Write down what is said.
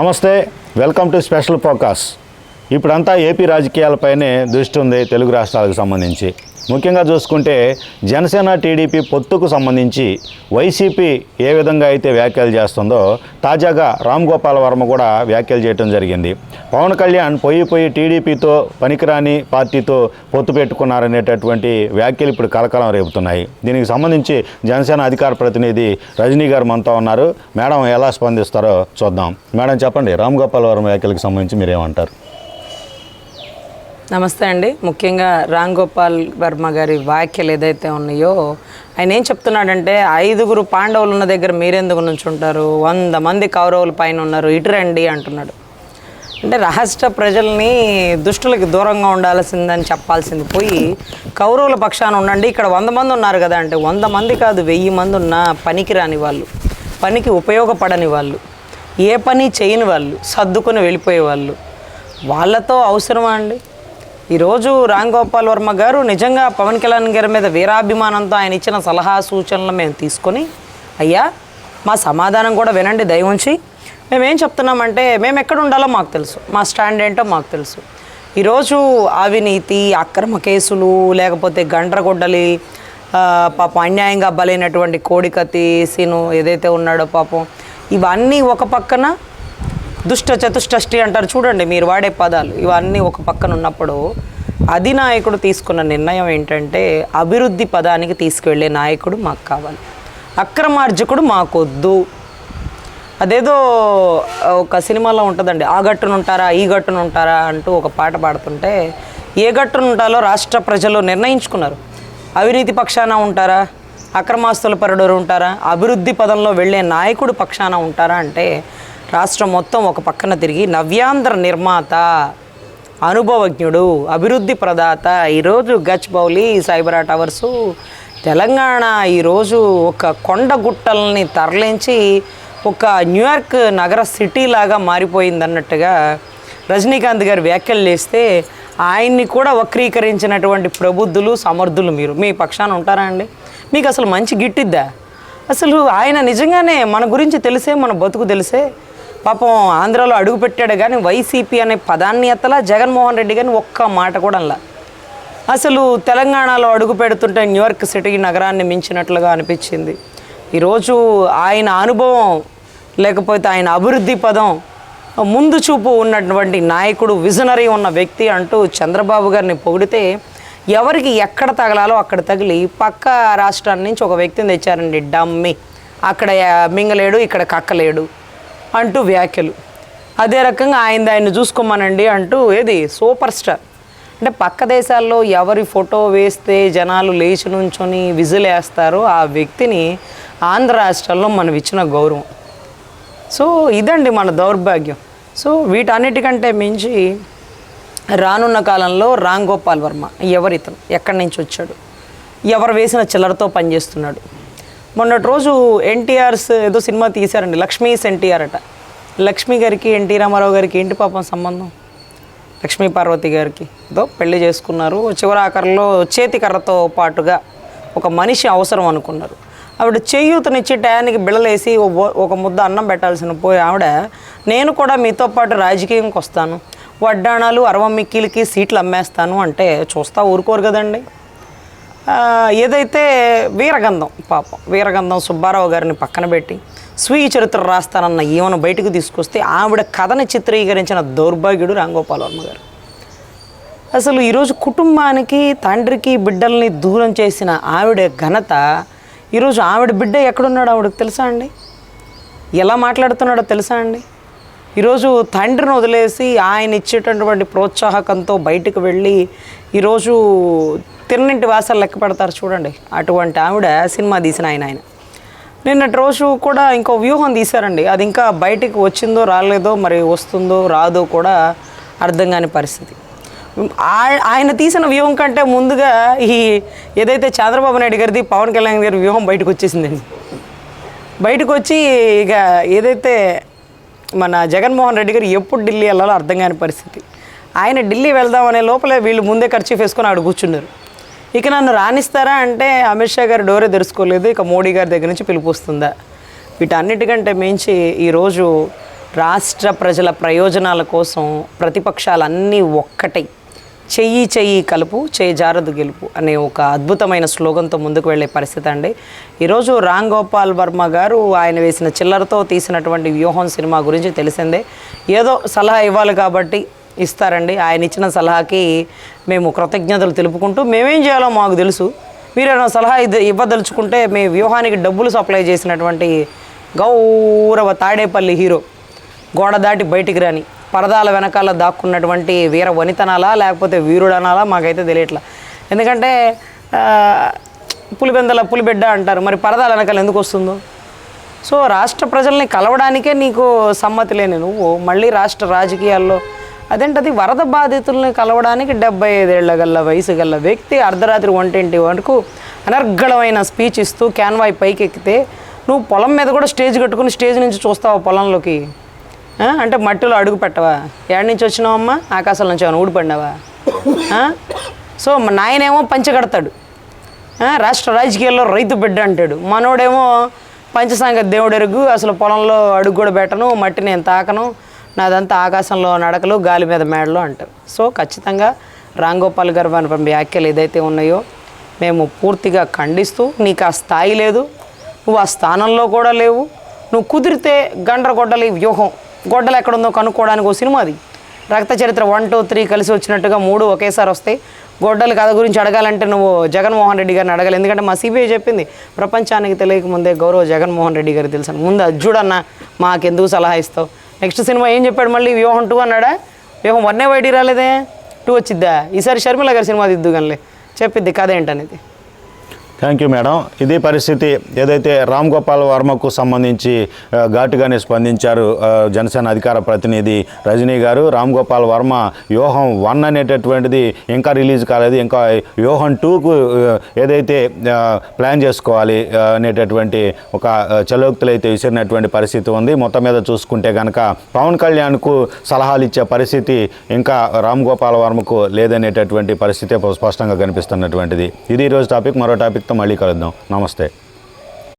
నమస్తే, welcome to special focus. ఇప్పుడంతా AP రాజకీయాలపైనే దృష్టి ఉంది తెలుగు రాష్ట్రాలకు సంబంధించి. ముఖ్యంగా చూసుకుంటే జనసేన టీడీపీ పొత్తుకు సంబంధించి వైసీపీ ఏ విధంగా అయితే వ్యాఖ్యలు చేస్తుందో తాజాగా రామ్ గోపాల్ వర్మ కూడా వ్యాఖ్యలు చేయడం జరిగింది. పవన్ కళ్యాణ్ పోయి టీడీపీతో పనికిరాని పార్టీతో పొత్తు పెట్టుకున్నారనేటటువంటి వ్యాఖ్యలు ఇప్పుడు కలకలం రేపుతున్నాయి. దీనికి సంబంధించి జనసేన అధికార ప్రతినిధి రజనీ గారు మనతో ఉన్నారు. మేడం ఎలా స్పందిస్తారో చూద్దాం. మేడం చెప్పండి, రామ్ గోపాల్ వర్మ వ్యాఖ్యలకు సంబంధించి మీరేమంటారు? నమస్తే అండి. ముఖ్యంగా రామ్ గోపాల్ వర్మ గారి వ్యాఖ్యలు ఏదైతే ఉన్నాయో, ఆయన ఏం చెప్తున్నాడంటే 5 పాండవులు ఉన్న దగ్గర మీరెందుకు నుంచుంటారు, 100 మంది కౌరవుల పైన ఉన్నారు, ఇటు రండి అంటున్నాడు. అంటే రాష్ట్ర ప్రజల్ని దుష్టులకి దూరంగా ఉండాల్సిందని చెప్పాల్సింది పోయి కౌరవుల పక్షాన ఉండండి, ఇక్కడ 100 మంది ఉన్నారు కదా అంటే 100 మంది కాదు, 1000 మంది ఉన్నా పనికి రాని వాళ్ళు, పనికి ఉపయోగపడని వాళ్ళు, ఏ పని చేయని వాళ్ళు, సర్దుకొని వెళ్ళిపోయే వాళ్ళు, వాళ్ళతో అవసరమా అండి? ఈరోజు రామ్ గోపాల్ వర్మ గారు నిజంగా పవన్ కళ్యాణ్ గారి మీద వీరాభిమానంతో ఆయన ఇచ్చిన సలహా సూచనలు మేము తీసుకొని, అయ్యా మా సమాధానం కూడా వినండి దయవుంచి, మేమేం చెప్తున్నామంటే మేము ఎక్కడ ఉండాలో మాకు తెలుసు, మా స్టాండ్ ఏంటో మాకు తెలుసు. ఈరోజు అవినీతి, అక్రమ కేసులు, లేకపోతే గండ్రగొడ్డలి, పాపం అన్యాయంగా బలైనటువంటి కోడికత్తి సీను ఏదైతే ఉన్నాడో పాపం, ఇవన్నీ ఒక పక్కన దుష్ట చతుష్టష్టి అంటారు చూడండి మీరు వాడే పదాలు, ఇవన్నీ ఒక పక్కన ఉన్నప్పుడు అధినాయకుడు తీసుకున్న నిర్ణయం ఏంటంటే అభివృద్ధి పదానికి తీసుకువెళ్ళే నాయకుడు మాకు కావాలి, అక్రమార్జకుడు మాకొద్దు. అదేదో ఒక సినిమాలో ఉంటుందండి, ఆ గట్టునుంటారా ఈ గట్టునుంటారా అంటూ ఒక పాట పాడుతుంటే ఏ గట్టునుంటాలో రాష్ట్ర ప్రజలు నిర్ణయించుకున్నారు. అవినీతి పక్షాన ఉంటారా, అక్రమాస్తుల పరుడు ఉంటారా, అభివృద్ధి పదంలో వెళ్ళే నాయకుడు పక్షాన ఉంటారా అంటే రాష్ట్రం మొత్తం ఒక పక్కన తిరిగి నవ్యాంధ్ర నిర్మాత, అనుభవజ్ఞుడు, అభివృద్ధి ప్రదాత, ఈరోజు గచ్చిబౌలి, సైబరా టవర్సు, తెలంగాణ ఈరోజు ఒక కొండ గుట్టల్ని తరలించి ఒక న్యూయార్క్ నగర సిటీ లాగా మారిపోయిందన్నట్టుగా రజనీకాంత్ గారు వ్యాఖ్యలు చేస్తే ఆయన్ని కూడా వక్రీకరించినటువంటి ప్రబుద్ధులు, సమర్థులు మీరు మీ పక్షాన ఉంటారా అండి? మీకు అసలు మంచి గిట్టిద్దా? అసలు ఆయన నిజంగానే మన గురించి తెలిసే, మన బతుకు తెలిసే పాపం ఆంధ్రాలో అడుగు పెట్టాడు కానీ వైసీపీ అనే పదాన్ని ఎత్తలా, జగన్మోహన్ రెడ్డి కానీ ఒక్క మాట కూడా అనలా. అసలు తెలంగాణలో అడుగు పెడుతుంటే న్యూయార్క్ సిటీ నగరాన్ని మించినట్లుగా అనిపించింది. ఈరోజు ఆయన అనుభవం లేకపోతే ఆయన అభివృద్ధి పదం ముందు చూపు ఉన్నటువంటి నాయకుడు, విజనరీ ఉన్న వ్యక్తి అంటూ చంద్రబాబు గారిని పొగిడితే ఎవరికి ఎక్కడ తగలాలో అక్కడ తగిలి పక్క రాష్ట్రాల నుంచి ఒక వ్యక్తిని తెచ్చారండి, డమ్మి, అక్కడ మింగలేడు ఇక్కడ కక్కలేడు అంటూ వ్యాఖ్యలు. అదే రకంగా ఆయన్ని చూసుకోమనండి అంటూ ఏది సూపర్ స్టార్ అంటే పక్క దేశాల్లో ఎవరి ఫోటో వేస్తే జనాలు లేచి నుంచొని విజిల్ వేస్తారో ఆ వ్యక్తిని ఆంధ్ర రాష్ట్రాల్లో మనం ఇచ్చిన గౌరవం. సో ఇదండి మన దౌర్భాగ్యం. సో వీటన్నిటికంటే మించి రానున్న కాలంలో రామ్ గోపాల్ వర్మ ఎవరితను, ఎక్కడి నుంచి వచ్చాడు, ఎవరు వేసిన చిల్లరతో పనిచేస్తున్నాడు. మొన్నటి రోజు ఎన్టీఆర్స్ ఏదో సినిమా తీశారండి, లక్ష్మీస్ ఎన్టీఆర్ అట. లక్ష్మీ గారికి ఎన్టీ రామారావు గారికి ఏంటి పాపం సంబంధం? లక్ష్మీ పార్వతి గారికి ఏదో పెళ్లి చేసుకున్నారు, చివరాఖరిలో చేతికర్రతో పాటుగా ఒక మనిషి అవసరం అనుకున్నారు. ఆవిడ చేయూతనిచ్చి టయానికి బిళ్ళలేసి ఒక ముద్ద అన్నం పెట్టాల్సిన పోయి ఆవిడ నేను కూడా మీతో పాటు రాజకీయంకి వస్తాను, వడ్డాణాలు 60 మిక్కీలకి సీట్లు అమ్మేస్తాను అంటే చూస్తా ఊరుకోరు కదండి. ఏదైతే వీరగంధం, పాపం వీరగంధం సుబ్బారావు గారిని పక్కన పెట్టి స్వీయ చరిత్ర రాస్తానన్న ఈమెను బయటకు తీసుకొస్తే ఆవిడ కథని చిత్రీకరించిన దౌర్భాగ్యుడు రామ్ గోపాల్ వర్మ గారు. అసలు ఈరోజు కుటుంబానికి, తండ్రికి, బిడ్డల్ని దూరం చేసిన ఆవిడ ఘనత, ఈరోజు ఆవిడ బిడ్డ ఎక్కడున్నాడో ఆవిడకి తెలుసా అండి? ఎలా మాట్లాడుతున్నాడో తెలుసా అండి? ఈరోజు తండ్రిని వదిలేసి ఆయన ఇచ్చేటటువంటి ప్రోత్సాహకంతో బయటకు వెళ్ళి ఈరోజు తిన్నింటి వాసాలు లెక్క పెడతారు చూడండి, అటువంటి ఆవిడ సినిమా తీసిన ఆయన నిన్నటి రోజు కూడా ఇంకో వ్యూహం తీశారండి. అది ఇంకా బయటికి వచ్చిందో రాలేదో, మరి వస్తుందో రాదో కూడా అర్థం కాని పరిస్థితి. ఆయన తీసిన వ్యూహం కంటే ముందుగా ఈ ఏదైతే చంద్రబాబు నాయుడు గారిది, పవన్ కళ్యాణ్ గారి వ్యూహం బయటకు వచ్చేసిందండి. బయటకు వచ్చి ఇక ఏదైతే మన జగన్మోహన్ రెడ్డి గారు ఎప్పుడు ఢిల్లీ వెళ్ళాలో అర్థం కాని పరిస్థితి. ఆయన ఢిల్లీ వెళ్దామనే లోపలే వీళ్ళు ముందే ఖర్చు వేసుకొని ఆవిడ కూర్చున్నారు. ఇక నన్ను రాణిస్తారా అంటే అమిత్ షా గారు డోరే తెరుచుకోలేదు, ఇక మోడీ గారి దగ్గర నుంచి పిలుపు వస్తుందా? వీటన్నిటికంటే మించి ఈరోజు రాష్ట్ర ప్రజల ప్రయోజనాల కోసం ప్రతిపక్షాలన్నీ ఒక్కటై చెయ్యి కలుపు చేయి జారదు గెలుపు అనే ఒక అద్భుతమైన స్లోగన్తో ముందుకు వెళ్ళే పరిస్థితి అండి. ఈరోజు రామ్ గోపాల్ వర్మ గారు ఆయన వేసిన చిల్లరతో తీసినటువంటి వ్యూహం సినిమా గురించి తెలిసిందే. ఏదో సలహా ఇవ్వాలి కాబట్టి ఇస్తారండి. ఆయన ఇచ్చిన సలహాకి మేము కృతజ్ఞతలు తెలుపుకుంటూ మేమేం చేయాలో మాకు తెలుసు, మీరేమైనా సలహా ఇవ్వదలుచుకుంటే మీ వ్యూహానికి డబ్బులు సప్లై చేసినటువంటి గౌరవ తాడేపల్లి హీరో గోడ దాటి బయటికి రాని పరదాల వెనకాల దాక్కున్నటువంటి వీర వనితనాలా లేకపోతే వీరుడనాలా మాకైతే తెలియట్లా. ఎందుకంటే పులిబిడ్డ అంటారు, మరి పరదాల వెనకాల ఎందుకు వస్తుందో. సో రాష్ట్ర ప్రజల్ని కలవడానికే నీకు సమ్మతి లేని నువ్వు మళ్ళీ రాష్ట్ర రాజకీయాల్లో అదేంటది వరద బాధితుల్ని కలవడానికి 75 ఏళ్ల గల్ల వయసు గల్ల వ్యక్తి అర్ధరాత్రి 1:20 వరకు అనర్గళమైన స్పీచ్ ఇస్తూ క్యాన్వాయ్ పైకి ఎక్కితే నువ్వు పొలం మీద కూడా స్టేజ్ కట్టుకుని స్టేజ్ నుంచి చూస్తావు పొలంలోకి. అంటే మట్టిలో అడుగు పెట్టవా? ఏడు నుంచి వచ్చినావమ్మా? ఆకాశం నుంచి ఏమైనా ఊడిపడినావా? సో నాయనేమో పంచగడతాడు, రాష్ట్ర రాజకీయాల్లో రైతు బిడ్డ అంటాడు. మనోడేమో పంచసాంగ దేవుడెరుగు, అసలు పొలంలో అడుగు కూడా పెట్టను, మట్టి నేను తాకను, నాదంతా ఆకాశంలో నడకలు గాలి మీద మేడలు అంటారు. సో ఖచ్చితంగా రామ్ గోపాల్ గారు వ్యాఖ్యలు ఏదైతే ఉన్నాయో మేము పూర్తిగా ఖండిస్తూ, నీకు ఆ స్థాయి లేదు, నువ్వు ఆ స్థానంలో కూడా లేవు, నువ్వు కుదిరితే గొడ్డలి వ్యూహం గొడ్డలు ఎక్కడుందో కనుక్కోవడానికి ఒక సినిమా అది. రక్త చరిత్ర 1, 2, 3 కలిసి వచ్చినట్టుగా 3 ఒకేసారి వస్తాయి. గొడ్డలి కథ గురించి అడగాలంటే నువ్వు జగన్మోహన్ రెడ్డి గారిని అడగాలి. ఎందుకంటే మా సిబిఐ చెప్పింది ప్రపంచానికి తెలియకముందే గౌరవ జగన్మోహన్ రెడ్డి గారికి తెలుసు. ముందు అది చూడన్నా, మాకెందుకు సలహా ఇస్తావు. నెక్స్ట్ సినిమా ఏం చెప్పాడు మళ్ళీ? వ్యూహం 2 అన్నాడా? వ్యూహం 1 బయటికి రాలేదే, 2 వచ్చిద్దా? ఈసారి షర్మిల గారి సినిమా దిద్దు కానీ చెప్పిద్ది కథ ఏంటనేది. Thank you madam. ఇది పరిస్థితి. ఏదైతే రామ్ గోపాల్ వర్మకు సంబంధించి ఘాటుగానే స్పందించారు జనసేన అధికార ప్రతినిధి రజనీ గారు. రామ్ గోపాల్ వర్మ వ్యూహం 1 అనేటటువంటిది ఇంకా రిలీజ్ కాలేదు, ఇంకా వ్యూహం 2కు ఏదైతే ప్లాన్ చేసుకోవాలి అనేటటువంటి ఒక చలోక్తులు అయితే విసిరినటువంటి పరిస్థితి ఉంది. మొత్తం మీద చూసుకుంటే కనుక పవన్ కళ్యాణ్కు సలహాలు ఇచ్చే పరిస్థితి ఇంకా రామ్ గోపాల్ వర్మకు లేదనేటటువంటి పరిస్థితి స్పష్టంగా కనిపిస్తున్నటువంటిది. ఇది ఈరోజు టాపిక్. మరో టాపిక్తో మళ్ళీ కలుద్దాం. నమస్తే.